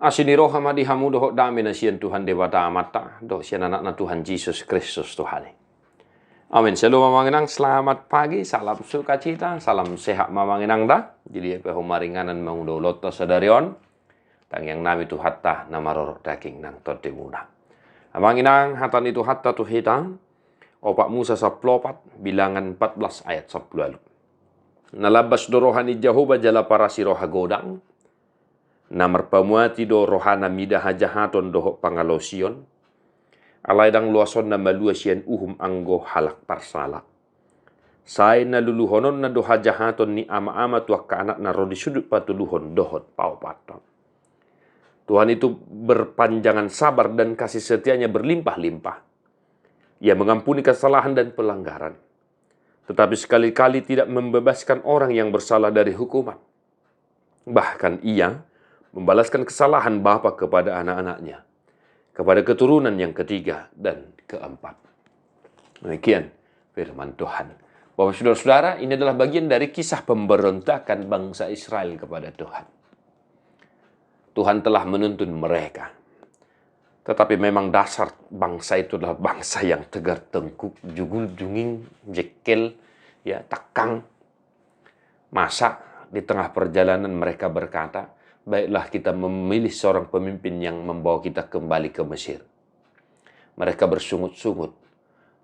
Asini roha madi hamu doho dami na siyan Tuhan dewata amata, doho siyan anak na Tuhan Yesus Kristus Tuhan. Amin. Shalom mamanginang, selamat pagi, salam sukacita, salam sehat mamanginang da. Jadi apa humaringanan mangudolot na sadarion, tang yang nami tu hatta na marorok daking nang tode muna. Mamanginang hatan itu hatta tu hitang, opak Musa 14 bilangan 14 ayat 10. Nalabas dorohani Jehovah jala para siroha godang, namar pamuati do rohana mida hajahaton doho pangalosion, alaidang luason na maluasian uhum anggo halak parsala. Say na luluhonon na do hajahaton ni ama-ama tuak ka anak na rodi sudut patuluhon dohot paupaton. Tuhan itu berpanjangan sabar dan kasih setianya berlimpah-limpah. Ia mengampuni kesalahan dan pelanggaran, tetapi sekali-kali tidak membebaskan orang yang bersalah dari hukuman. Bahkan ia membalaskan kesalahan bapa kepada anak-anaknya, kepada keturunan yang ketiga dan keempat. Demikian firman Tuhan. Bapak saudara-saudara, ini adalah bagian dari kisah pemberontakan bangsa Israel kepada Tuhan. Tuhan telah menuntun mereka. Tetapi memang dasar bangsa itu adalah bangsa yang tegar tengkuk, jugul junging, jekel, ya, takang. Masa di tengah perjalanan mereka berkata, baiklah kita memilih seorang pemimpin yang membawa kita kembali ke Mesir. Mereka bersungut-sungut.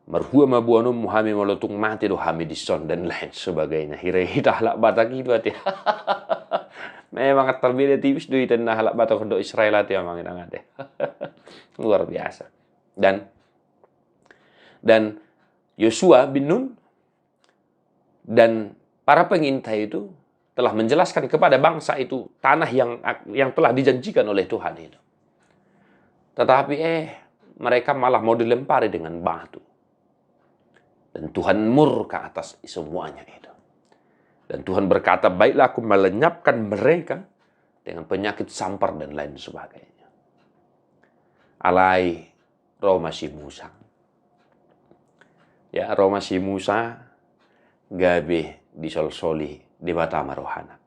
Marhua mabuanum muhami malotung mati do hami dison dan lain sebagainya. Hirehita halak batak itu hati. Memang terbeda tipis duit dan halak batak untuk Israel hati memang itu. Luar biasa. Dan Yosua bin Nun dan para pengintai itu telah menjelaskan kepada bangsa itu tanah yang telah dijanjikan oleh Tuhan itu. Tetapi mereka malah mau dilempari dengan batu. Dan Tuhan murka atas semuanya itu. Dan Tuhan berkata, baiklah aku melenyapkan mereka dengan penyakit sampar dan lain sebagainya. Alai Roma si Musa. Ya, Roma si Musa gabe disolsoli di Batama rohana.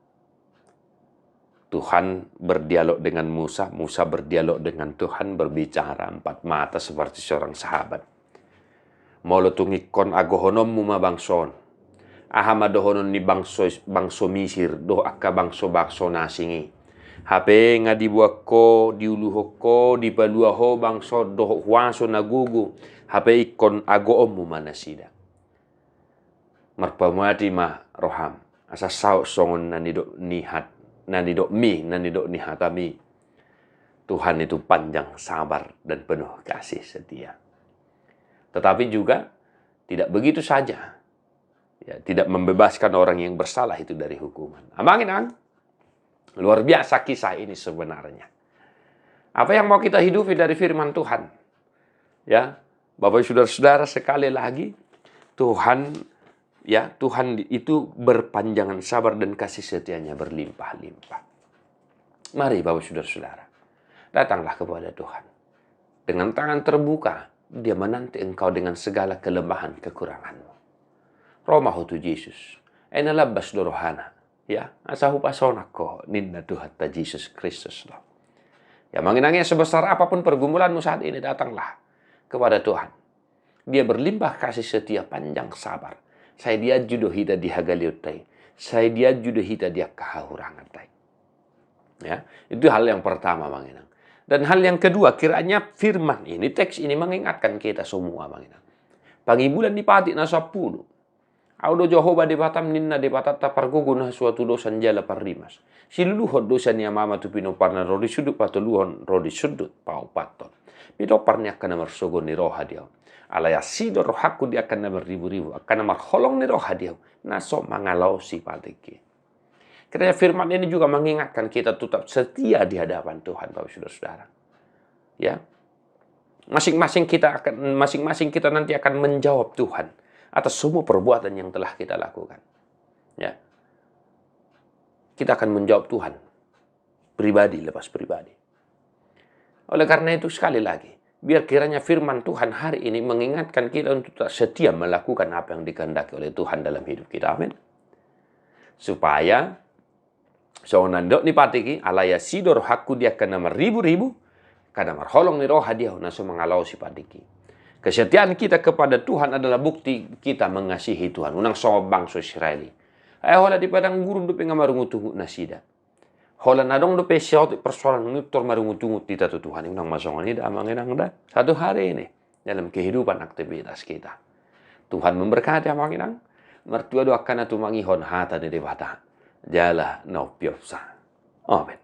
Tuhan berdialog dengan Musa, Musa berdialog dengan Tuhan, berbicara empat mata seperti seorang sahabat. Molotungi kon agohonom muma bangson. Ahamadohonon ni bangso Misir, do akka bangso nasingi. Hape nga dibuak ko, diuluho ko, dipaluaho bangso do huaso nagugu. Hape ikon agoom muma nasida. Marpamati ma roham. Asa sao songon nanidok nihatami. Tuhan itu panjang sabar dan penuh kasih setia. Tetapi juga tidak begitu saja. Ya, tidak membebaskan orang yang bersalah itu dari hukuman. Amanginang. Luar biasa kisah ini sebenarnya. Apa yang mau kita hidupi dari firman Tuhan? Ya, Bapak saudara-saudara, sekali lagi Tuhan itu berpanjangan sabar dan kasih setianya berlimpah-limpah. Mari Bapak saudara-saudara, datanglah kepada Tuhan. Dengan tangan terbuka, Dia menanti engkau dengan segala kelemahan kekuranganmu. Romahu tu Yesus, enalabas dorohana, ya, asahu pasonako ninna Tuhan ta Yesus Kristus lo. Ya, manginangnya sebesar apapun pergumulanmu saat ini, datanglah kepada Tuhan. Dia berlimpah kasih setia, panjang sabar. Saya dia judo hita di hagaliutai. Saya dia judo hita dia kahahurangatai. Ya, itu hal yang pertama, manginang. Dan hal yang kedua, kiranya firman ini, teks ini mengingatkan kita semua, manginang. Pagi bulan dipati na 10. Audo Jehovah di batam ninna di batata pargugun suatu dosan jala parrimas. Siluluhon dosan ya mama tu pinoparna rodi sudut patuluhon rodi sudut pau paton. Pinoparnya akan mersogon ni roha dia. Alaya sido rohaku dia akan beribu-ribu, akan marholong ni roha dia. Naso mangalau si patiki. Kiranya firman ini juga mengingatkan kita tetap setia di hadapan Tuhan, Bapak saudara-saudara. Ya, masing-masing kita nanti akan menjawab Tuhan atas semua perbuatan yang telah kita lakukan. Ya, kita akan menjawab Tuhan pribadi lepas pribadi. Oleh karena itu sekali lagi, biar kiranya firman Tuhan hari ini mengingatkan kita untuk setia melakukan apa yang dikehendaki oleh Tuhan dalam hidup kita. Amin. Supaya So nandok ni patiki alaya sidor hakku dia kena ribu-ribu kada marholong ni roha dia naso mengalau si patiki. Kesetiaan kita kepada Tuhan adalah bukti kita mengasihi Tuhan. Unang sobang so Israeli. Hola di padang gurun do penga marungutungu nasida. Hola nadong do pesiot persoalan ngutor marungutungu di tatu Tuhan. Unang masongan ini amangenang da. Satu hari ini dalam kehidupan aktivitas kita. Tuhan memberkati amangenang. Mertua doakan atu mangihon hata di debata. Jala no piopsa. Amen.